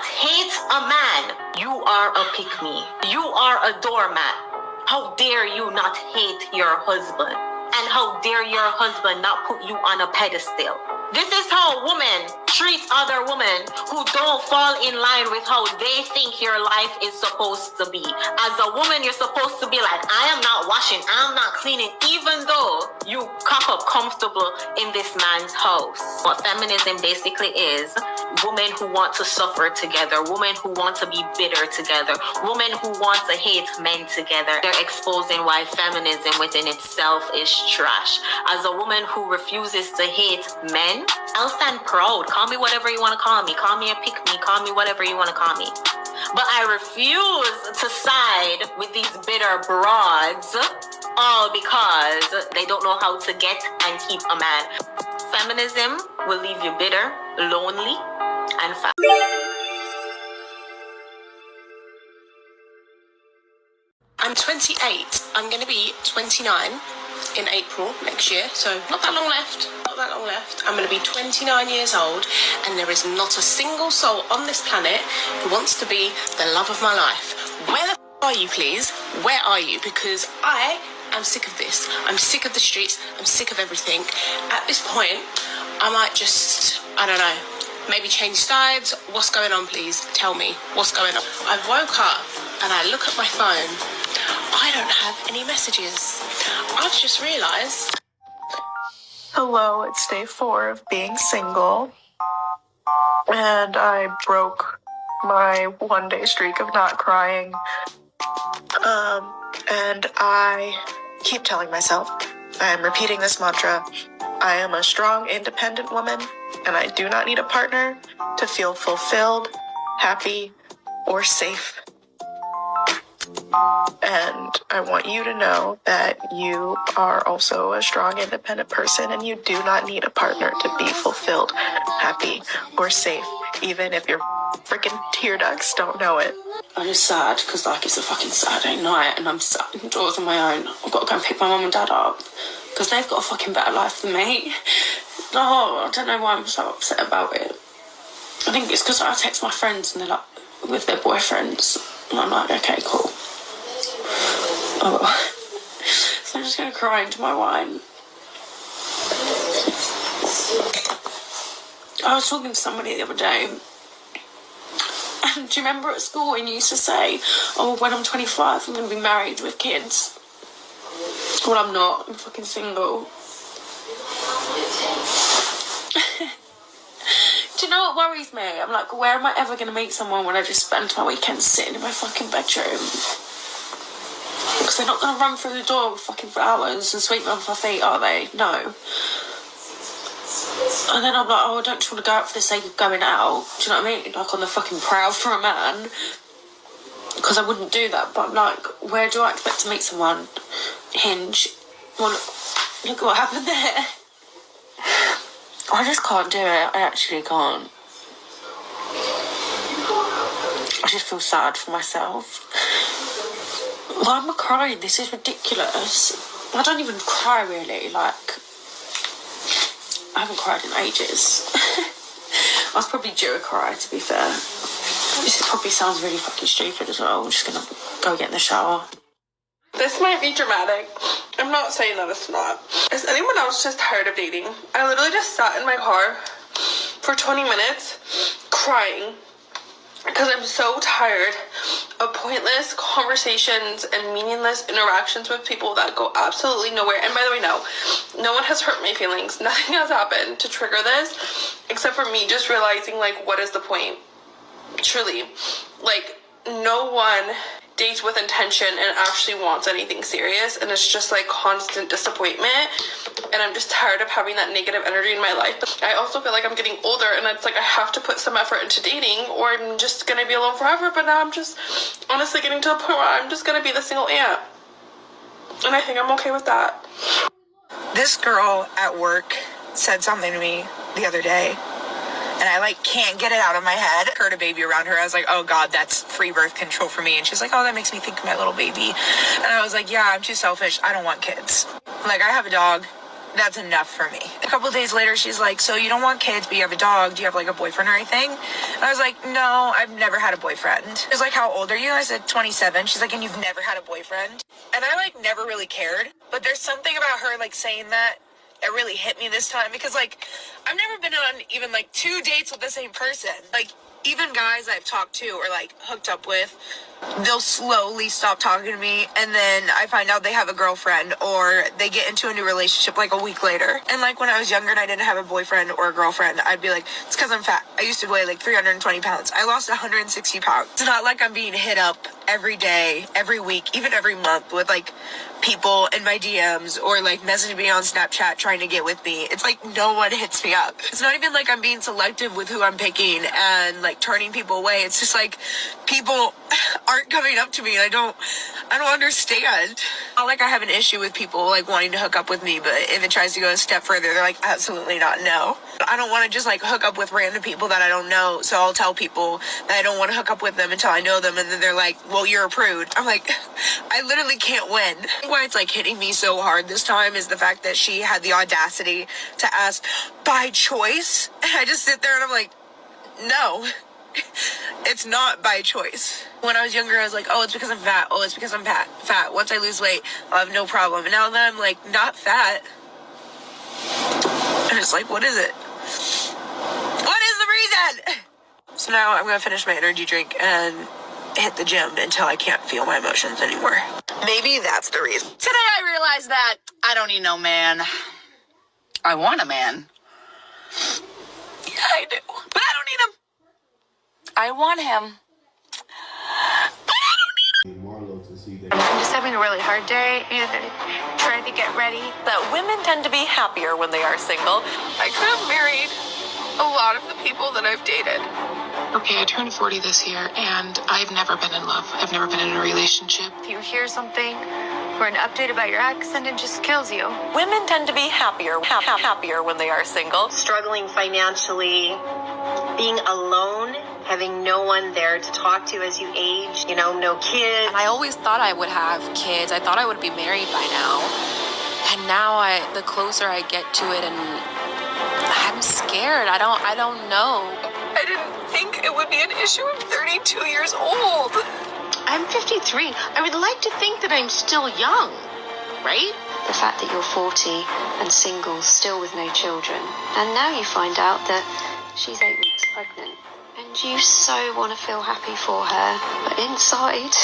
not hate a man, you are a pick-me. You are a doormat. How dare you not hate your husband? And how dare your husband not put you on a pedestal? This is how a woman treats other women who don't fall in line with how they think your life is supposed to be. As a woman, you're supposed to be like, I am not washing, I'm not cleaning, even though you cock up comfortable in this man's house. What feminism basically is, women who want to suffer together, women who want to be bitter together, women who want to hate men together. They're exposing why feminism within itself is trash. As a woman who refuses to hate men, I'll stand proud. Call me whatever you want to call me. Call me a pick-me. Call me whatever you want to call me. But I refuse to side with these bitter broads, all because they don't know how to get and keep a man. Feminism will leave you bitter, lonely, and fat. I'm 28. I'm going to be 29 in April next year, so not that long left. I'm going to be 29 years old, and there is not a single soul on this planet who wants to be the love of my life. Where the are you, please? Where are you? Because I am sick of this. I'm sick of the streets. I'm sick of everything. At this point, I might just, I don't know, maybe change sides. What's going on, please? Tell me. What's going on? I woke up and I look at my phone. I don't have any messages. I've just realised. Hello, it's day 4 of being single, and I broke my 1-day streak of not crying, and I keep telling myself, I am repeating this mantra, I am a strong, independent woman, and I do not need a partner to feel fulfilled, happy, or safe. And I want you to know that you are also a strong, independent person, and you do not need a partner to be fulfilled, happy, or safe, even if your freaking tear ducts don't know it. I'm just sad because, like, it's a fucking Saturday night and I'm sat indoors on my own. I've got to go and pick my mum and dad up because they've got a fucking better life than me. Oh, I don't know why I'm so upset about it. I think it's because I text my friends and they're like, with their boyfriends, and I'm like, okay, cool. Oh, well. So I'm just going to cry into my wine. I was talking to somebody the other day, and do you remember at school when you used to say, oh, when I'm 25 I'm going to be married with kids? Well, I'm not. I'm fucking single. Do you know what worries me? I'm like, where am I ever going to meet someone when I just spend my weekends sitting in my fucking bedroom? Because they're not going to run through the door fucking for hours and sweep me off my feet, are they? No. And then I'm like, oh, I don't just want to go out for the sake of going out. Do you know what I mean? Like, on the fucking prowl for a man. Because I wouldn't do that. But I'm like, where do I expect to meet someone? Hinge. Well, look at what happened there. I just can't do it. I actually can't. I just feel sad for myself. Why am I crying? This is ridiculous. I don't even cry, really. Like, I haven't cried in ages. I was probably due a cry, to be fair. This probably sounds really fucking stupid as well. I'm just going to go get in the shower. This might be dramatic. I'm not saying that it's not. Is anyone else just tired of dating? I literally just sat in my car for 20 minutes crying because I'm so tired of pointless conversations and meaningless interactions with people that go absolutely nowhere. And by the way, no one has hurt my feelings. Nothing has happened to trigger this except for me just realizing, like, what is the point? Truly. Like, no one dates with intention and actually wants anything serious, and it's just like constant disappointment, and I'm just tired of having that negative energy in my life. But I also feel like I'm getting older, and it's like I have to put some effort into dating or I'm just gonna be alone forever. But now I'm just honestly getting to a point where I'm just gonna be the single aunt, and I think I'm okay with that. This girl at work said something to me the other day, and I, like, can't get it out of my head. I heard a baby around her. I was like, oh, God, that's free birth control for me. And she's like, oh, that makes me think of my little baby. And I was like, yeah, I'm too selfish. I don't want kids. Like, I have a dog. that's enough for me. A couple of days later, she's like, so you don't want kids, but you have a dog. Do you have like a boyfriend or anything? And I was like, no, I've never had a boyfriend. She was like, how old are you? I said, 27. She's like, and you've never had a boyfriend? And I like never really cared. But there's something about her like saying that really hit me this time, because like I've never been on even like 2 dates with the same person. Like even guys I've talked to or like hooked up with, they'll slowly stop talking to me, and then I find out they have a girlfriend or they get into a new relationship like a week later. And like when I was younger and I didn't have a boyfriend or a girlfriend, I'd be like, it's because I'm fat. I used to weigh like 320 pounds. I lost 160 pounds. It's not like I'm being hit up every day, every week, even every month with like people in my DMs or like messaging me on Snapchat trying to get with me. It's like no one hits me up. It's not even like I'm being selective with who I'm picking and like turning people away. It's just like people aren't coming up to me, and I don't understand. Not like I have an issue with people like wanting to hook up with me, but if it tries to go a step further, they're like, absolutely not, no. I don't want to just like hook up with random people that I don't know, so I'll tell people that I don't want to hook up with them until I know them, and then they're like, well, you're a prude. I'm like, I literally can't win. Why it's like hitting me so hard this time is the fact that she had the audacity to ask by choice, and I just sit there and I'm like, no. It's not by choice. When I was younger, I was like, oh, it's because I'm fat. Oh, it's because I'm fat. Once I lose weight, I'll have no problem. And now that I'm like not fat, I'm just like, what is it? What is the reason? So now I'm gonna finish my energy drink and hit the gym until I can't feel my emotions anymore. Maybe that's the reason. Today I realized that I don't need no man. I want a man. Yeah, I do. But I don't need him. I want him. But I don't need him. I'm just having a really hard day and trying to get ready. That women tend to be happier when they are single. I could have married a lot of the people that I've dated. Okay, I turned 40 this year, and I've never been in love. I've never been in a relationship. If you hear something or an update about your ex, and it just kills you. Women tend to be happier when they are single. Struggling financially, being alone, having no one there to talk to as you age, no kids. And I always thought I would have kids. I thought I would be married by now. And now the closer I get to it, and I'm scared. I don't know. I didn't think it would be an issue. I'm 32 years old. I'm 53. I would like to think that I'm still young, right? The fact that you're 40 and single, still with no children, and now you find out that she's 8 weeks pregnant, and you so want to feel happy for her, but inside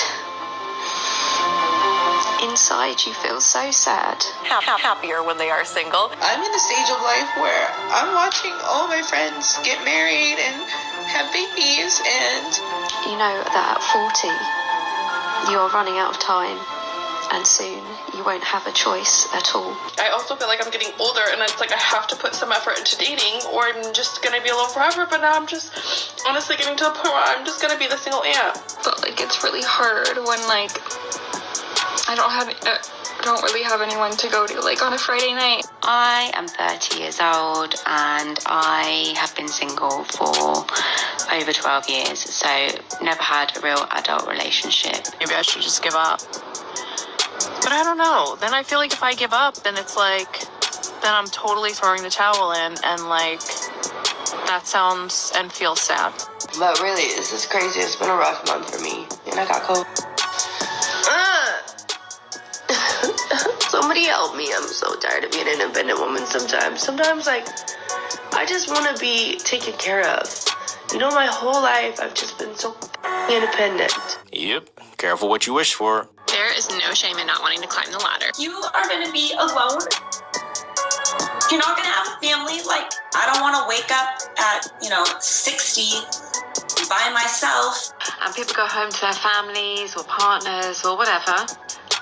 you feel so sad. Happier when they are single. I'm in a stage of life where I'm watching all my friends get married and have babies, and You know that at 40, you are running out of time, and soon you won't have a choice at all. I also feel like I'm getting older, and it's like I have to put some effort into dating, or I'm just gonna be alone forever. But now I'm just honestly getting to the point where I'm just gonna be the single aunt. But like it's really hard when like I don't really have anyone to go to like on a Friday night. I am 30 years old and I have been single for over 12 years, so never had a real adult relationship. Maybe I should just give up. But I don't know. Then I feel like if I give up, then it's like, then I'm totally throwing the towel in, and like, that sounds and feels sad. But really, this is crazy. It's been a rough month for me, and I got COVID. Somebody help me. I'm so tired of being an independent woman sometimes. Sometimes, like, I just want to be taken care of. My whole life, I've just been so independent. Yep. Careful what you wish for. There is no shame in not wanting to climb the ladder. You are going to be alone. You're not going to have a family. Like, I don't want to wake up at, 60 by myself. And people go home to their families or partners or whatever,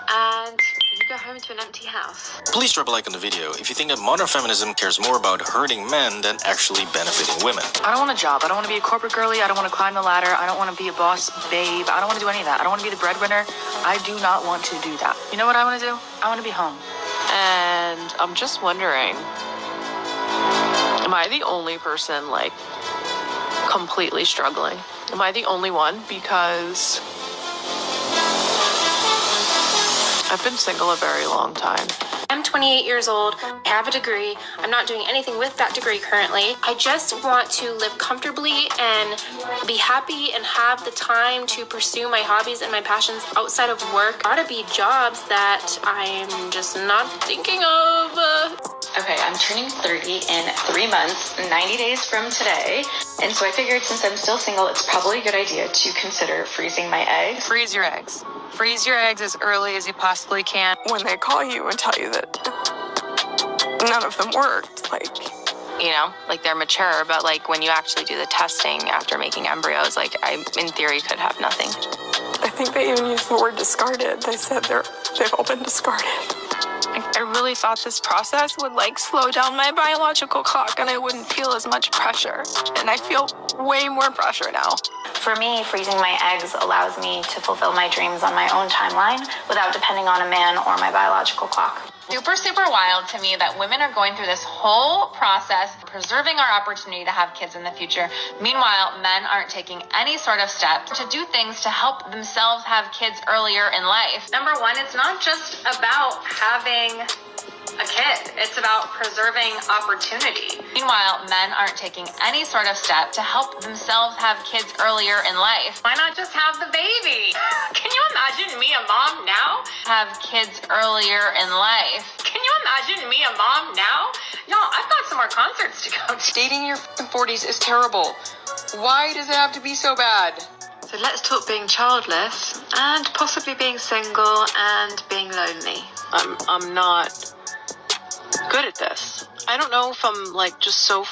and you go home to an empty house. Please drop a like on the video if you think that modern feminism cares more about hurting men than actually benefiting women. I don't want a job. I don't want to be a corporate girly. I don't want to climb the ladder. I don't want to be a boss babe. I don't want to do any of that. I don't want to be the breadwinner. I do not want to do that. You know what I want to do? I want to be home. And I'm just wondering, am I the only person, like, completely struggling? Am I the only one? Because I've been single a very long time. I'm 20 28 years old. I have a degree. I'm not doing anything with that degree currently. I just want to live comfortably and be happy and have the time to pursue my hobbies and my passions outside of work. Gotta be jobs that I'm just not thinking of. Okay, I'm turning 30 in 3 months, 90 days from today. And so I figured since I'm still single, it's probably a good idea to consider freezing my eggs. Freeze your eggs. Freeze your eggs as early as you possibly can. When they call you and tell you that none of them worked, like, You know, like they're mature, but like when you actually do the testing after making embryos, like I, in theory, could have nothing. I think they even used the word discarded. They said they've all been discarded. I really thought this process would like slow down my biological clock and I wouldn't feel as much pressure. And I feel way more pressure now. For me, freezing my eggs allows me to fulfill my dreams on my own timeline without depending on a man or my biological clock. Super, super wild to me that women are going through this whole process, preserving our opportunity to have kids in the future. Meanwhile, men aren't taking any sort of steps to do things to help themselves have kids earlier in life. Number one, it's not just about having a kid. It's about preserving opportunity. Meanwhile, men aren't taking any sort of step to help themselves have kids earlier in life. Why not just have the baby? Can you imagine me, a mom now? Have kids earlier in life. Can you imagine me, a mom now? Y'all, I've got some more concerts to go to. Dating in your 40s is terrible. Why does it have to be so bad? So let's talk being childless and possibly being single and being lonely. I'm not good at this. I don't know if I'm like just so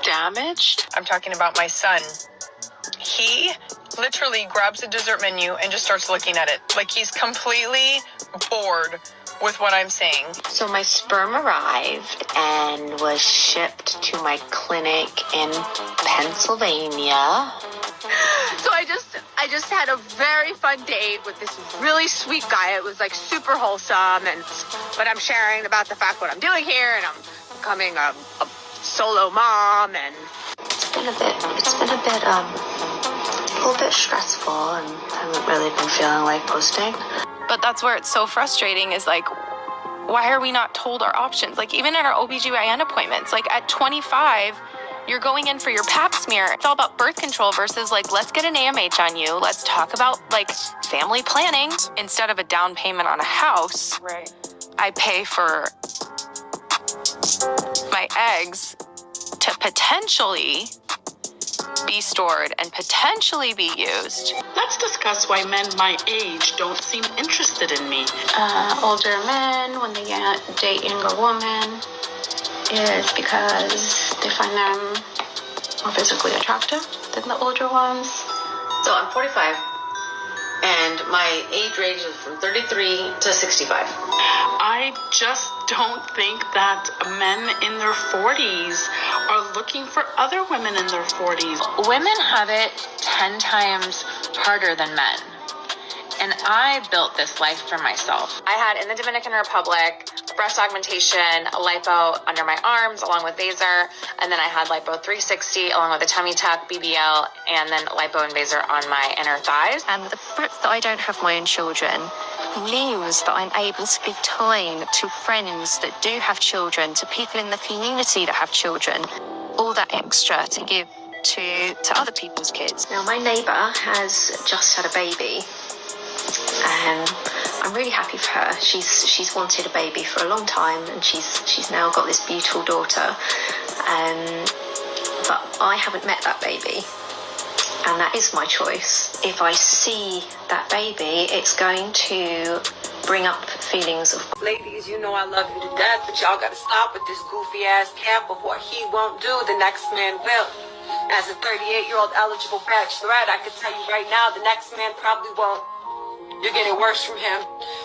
damaged. I'm talking about my son. He literally grabs a dessert menu and just starts looking at it. Like he's completely bored with what I'm saying. So my sperm arrived and was shipped to my clinic in Pennsylvania. So I just had a very fun date with this really sweet guy. It was like super wholesome, but I'm sharing about the fact what I'm doing here, and I'm becoming a solo mom, and It's been a little bit stressful, and I haven't really been feeling like posting. But that's where it's so frustrating is like, why are we not told our options? Like even in our OBGYN appointments, like at 25, you're going in for your pap smear. It's all about birth control versus like, let's get an AMH on you. Let's talk about like family planning. Instead of a down payment on a house, Right. I pay for my eggs to potentially be stored and potentially be used. Let's discuss why men my age don't seem interested in me. Older men, when they date younger women, is because they find them more physically attractive than the older ones. So I'm 45, and my age range is from 33 to 65. I just don't think that men in their 40s are looking for other women in their 40s. Women have it 10 times harder than men. And I built this life for myself. I had in the Dominican Republic breast augmentation, lipo under my arms along with Vaser, and then I had lipo 360 along with a tummy tuck, BBL, and then lipo and Vaser on my inner thighs. And the fact that I don't have my own children means that I'm able to give time to friends that do have children, to people in the community that have children, all that extra to give to other people's kids. Now, my neighbour has just had a baby. I'm really happy for her. She's wanted a baby for a long time, and she's now got this beautiful daughter. But I haven't met that baby, and that is my choice. If I see that baby, it's going to bring up feelings of. Ladies, you know I love you to death, but y'all gotta stop with this goofy ass cap of what he won't do, the next man will. As a 38-year-old eligible bachelorette, I can tell you right now, the next man probably won't. You're getting worse from him.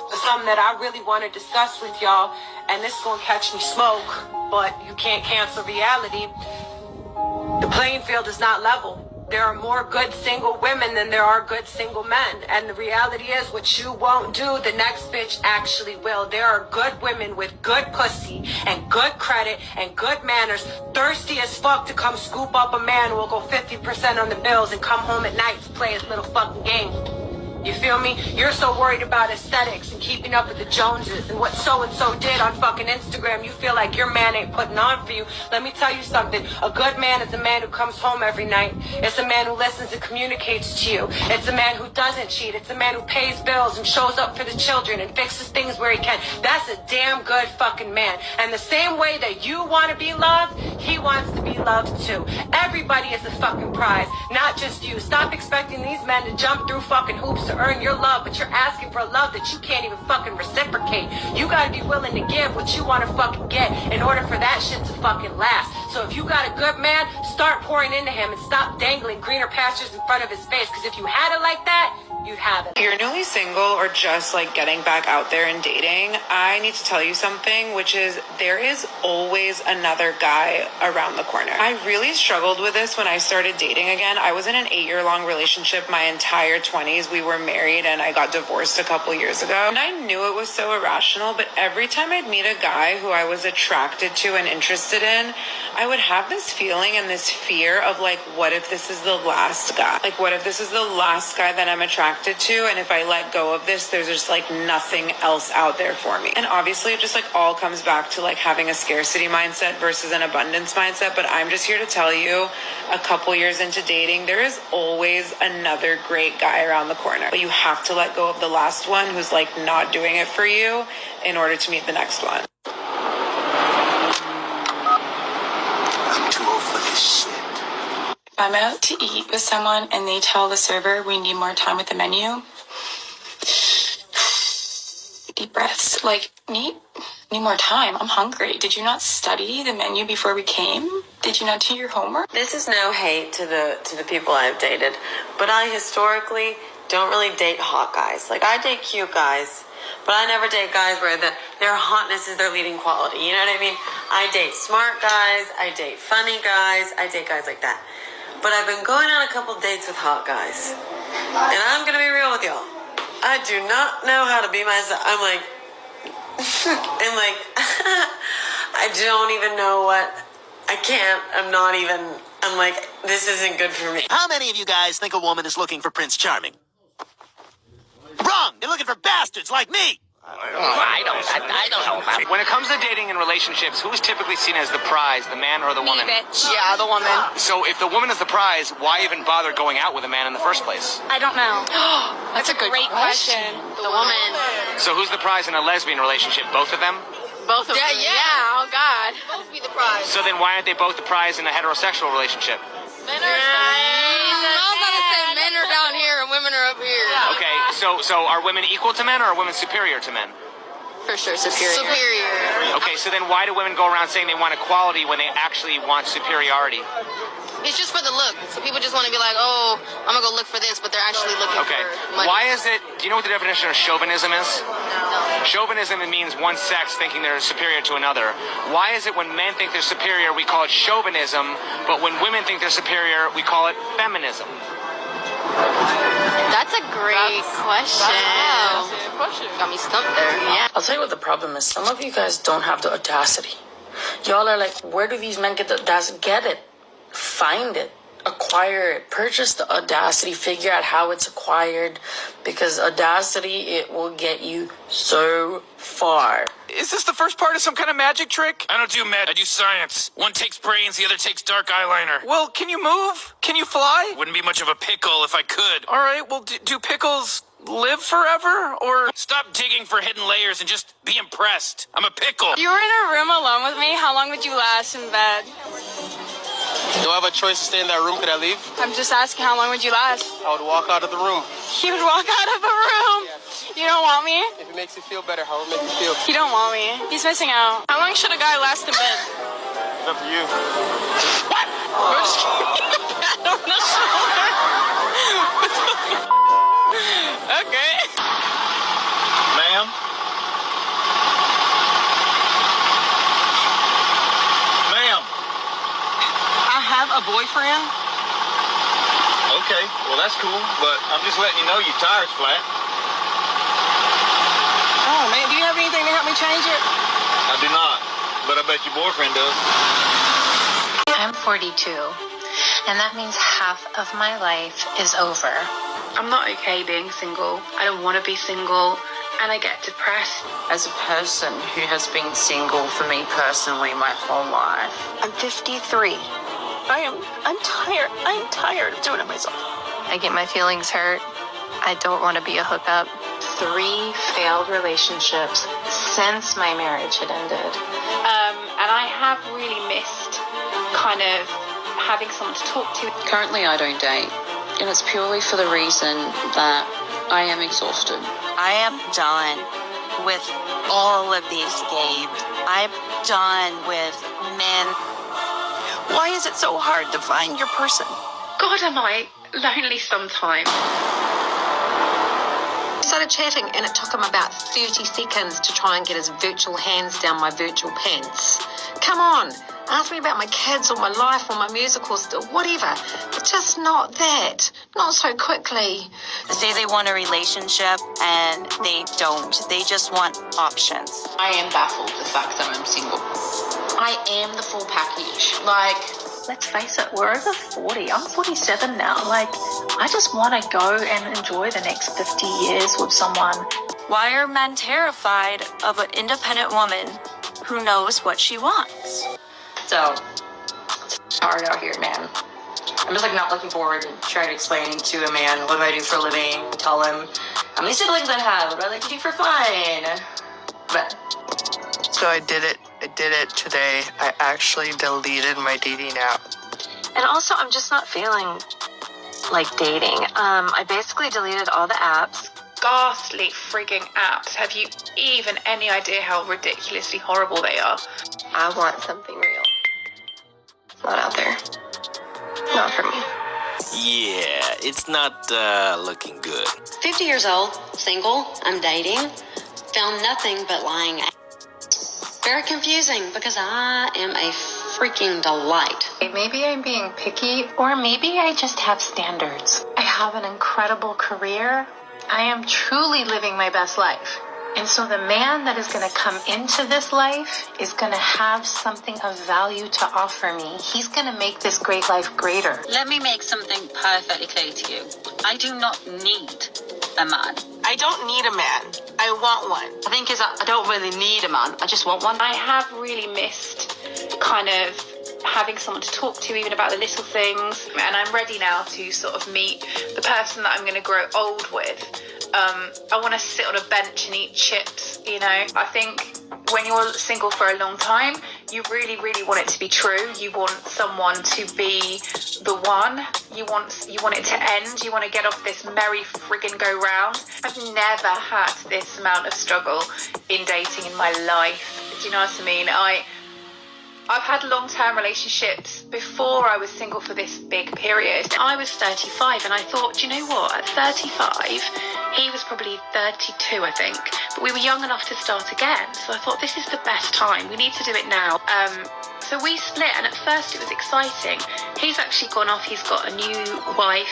But something that I really want to discuss with y'all, and this is going to catch me smoke, but you can't cancel reality. The playing field is not level. There are more good single women than there are good single men. And the reality is, what you won't do, the next bitch actually will. There are good women with good pussy and good credit and good manners, thirsty as fuck to come scoop up a man who will go 50% on the bills and come home at night to play his little fucking game. You feel me? You're so worried about aesthetics and keeping up with the Joneses and what so-and-so did on fucking Instagram. You feel like your man ain't putting on for you. Let me tell you something. A good man is a man who comes home every night. It's a man who listens and communicates to you. It's a man who doesn't cheat. It's a man who pays bills and shows up for the children and fixes things where he can. That's a damn good fucking man. And the same way that you want to be loved, he wants to be loved too. Everybody is a fucking prize, not just you. Stop expecting these men to jump through fucking hoops to earn your love, but you're asking for a love that you can't even fucking reciprocate. You gotta be willing to give what you want to fucking get in order for that shit to fucking last. So if you got a good man, start pouring into him and stop dangling greener pastures in front of his face, because if you had it like that, you'd have it. If you're newly single or just like getting back out there and dating, I need to tell you something, which is there is always another guy around the corner. I really struggled with this when I started dating again. I was in an 8-year-long relationship my entire 20s. We were married and I got divorced a couple years ago. And I knew it was so irrational, but every time I'd meet a guy who I was attracted to and interested in, I would have this feeling and this fear of like, what if this is the last guy? Like, what if this is the last guy that I'm attracted to? And if I let go of this, there's just like nothing else out there for me. And obviously it just like all comes back to like having a scarcity mindset versus an abundance mindset. But I'm just here to tell you, a couple years into dating, there is always another great guy around the corner. But you have to let go of the last one who's like not doing it for you in order to meet the next one. I'm too old for this shit. If I'm out to eat with someone and they tell the server we need more time with the menu, deep breaths, like, need more time. I'm hungry. Did you not study the menu before we came? Did you not do your homework? This is no hate to the people I've dated, but I historically don't really date hot guys. Like, I date cute guys, but I never date guys where their hotness is their leading quality. You know what I mean? I date smart guys. I date funny guys. I date guys like that. But I've been going on a couple dates with hot guys, and I'm gonna be real with y'all. I do not know how to be myself. I'm like, I don't even know what. I can't. I'm like, this isn't good for me. How many of you guys think a woman is looking for Prince Charming? Wrong! They're looking for bastards like me! I don't know about it. When it comes to dating and relationships, who's typically seen as the prize, the man or the woman? Bitch. Yeah, the woman. So if the woman is the prize, why even bother going out with a man in the first place? I don't know. That's a Great question. The woman. So who's the prize in a lesbian relationship? Both of them? Both of them. Yeah. Oh God. Both be the prize. So then why aren't they both the prize in a heterosexual relationship? Men are. I was about to say men are down here and women are up here. Okay, so are women equal to men or are women superior to men? For sure, superior. Okay, so then why do women go around saying they want equality when they actually want superiority? It's just for the look. So people just want to be like, oh, I'm gonna go look for this, but they're actually looking Okay, for money. why is it, do you know what the definition of chauvinism is? No. Chauvinism, it means one sex thinking they're superior to another. Why is it when men think they're superior, we call it chauvinism, but when women think they're superior, we call it feminism? That's a great question. Got me stumped there. Yeah. I'll tell you what the problem is. Some of you guys don't have the audacity. Y'all are like, where do these men get the audacity? Get it. Find it. Acquire it. Purchase the audacity. Figure out how it's acquired. Because audacity, it will get you so far. Is this the first part of some kind of magic trick? I don't do I do science. One takes brains, the other takes dark eyeliner. Well, can you move? Can you fly? Wouldn't be much of a pickle if I could. All right, well, do pickles live forever? Or stop digging for hidden layers and just be impressed. I'm a pickle. If you were in a room alone with me, how long would you last in bed? Do I have a choice to stay in that room? Could I leave? I'm just asking, how long would you last? I would walk out of the room. You would walk out of the room? You don't want me? If it makes you feel better, how would it make you feel? You don't want me. He's missing out. How long should a guy last in bed? It's up to you. What? We're just pat on the shoulder. Okay. Ma'am? Ma'am? I have a boyfriend. Okay, well that's cool, but I'm just letting you know your tire's flat. Oh man, do you have anything to help me change it? I do not, but I bet your boyfriend does. I'm 42, and that means half of my life is over. I'm not okay being single. I don't want to be single, and I get depressed. As a person who has been single for me personally my whole life, I'm 53. I'm tired. I'm tired of doing it myself. I get my feelings hurt. I don't want to be a hookup. 3 failed relationships since my marriage had ended. And I have really missed kind of having someone to talk to. Currently, I don't date, and it's purely for the reason that I am exhausted. I am done with all of these games. I'm done with men. Why is it so hard to find your person? God, am I lonely sometimes. Started chatting, and it took him about 30 seconds to try and get his virtual hands down my virtual pants. Come on, ask me about my kids or my life or my musicals or whatever. It's just not that. Not so quickly. They say they want a relationship, and they don't. They just want options. I am baffled the fact that I'm single. I am the full package. Let's face it, we're over 40. I'm 47 now. I just want to go and enjoy the next 50 years with someone. Why are men terrified of an independent woman who knows what she wants? So, it's hard out here, man. I'm just not looking forward to trying to explain to a man what do I do for a living, tell him how many siblings I have, what do I like to do for fun. But so I did it today. I actually deleted my dating app. And also, I'm just not feeling like dating. I basically deleted all the apps. Ghastly frigging apps. Have you even any idea how ridiculously horrible they are? I want something real. It's not out there. Not for me. Yeah, it's not looking good. 50 years old, single, I'm dating. Found nothing but lying. Very confusing because I am a freaking delight. Maybe I'm being picky, or maybe I just have standards. I have an incredible career. I am truly living my best life. And so the man that is going to come into this life is going to have something of value to offer me. He's going to make this great life greater. Let me make something perfectly clear to you. I do not need a man. I don't need a man. I want one. I think I don't really need a man. I just want one. I have really missed kind of having someone to talk to even about the little things, and I'm ready now to sort of meet the person that I'm going to grow old with. I want to sit on a bench and eat chips, you know. I think when you're single for a long time, you really, really want it to be true. You want someone to be the one. You want it to end. You want to get off this merry friggin' go round. I've never had this amount of struggle in dating in my life. Do you know what I mean? I've had long-term relationships before I was single for this big period. I was 35 and I thought, do you know what? At 35, he was probably 32, I think. But we were young enough to start again. So I thought, this is the best time. We need to do it now. So we split, and at first it was exciting. He's actually gone off. He's got a new wife.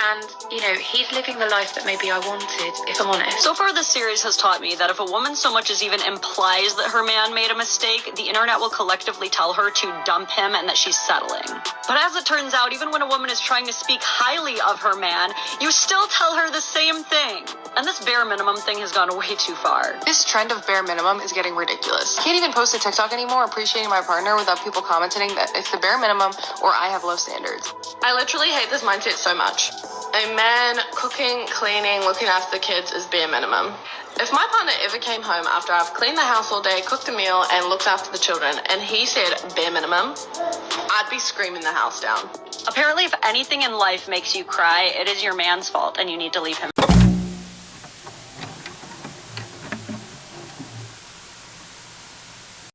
And, you know, he's living the life that maybe I wanted, if I'm honest. So far, this series has taught me that if a woman so much as even implies that her man made a mistake, the internet will collectively tell her to dump him and that she's settling. But as it turns out, even when a woman is trying to speak highly of her man, you still tell her the same thing. And this bare minimum thing has gone way too far. This trend of bare minimum is getting ridiculous. Can't even post a TikTok anymore appreciating my partner without people commenting that it's the bare minimum or I have low standards. I literally hate this mindset so much. A man cooking, cleaning, looking after the kids is bare minimum. If my partner ever came home after I've cleaned the house all day, cooked a meal, and looked after the children, and he said bare minimum, I'd be screaming the house down. Apparently, if anything in life makes you cry, it is your man's fault, and you need to leave him.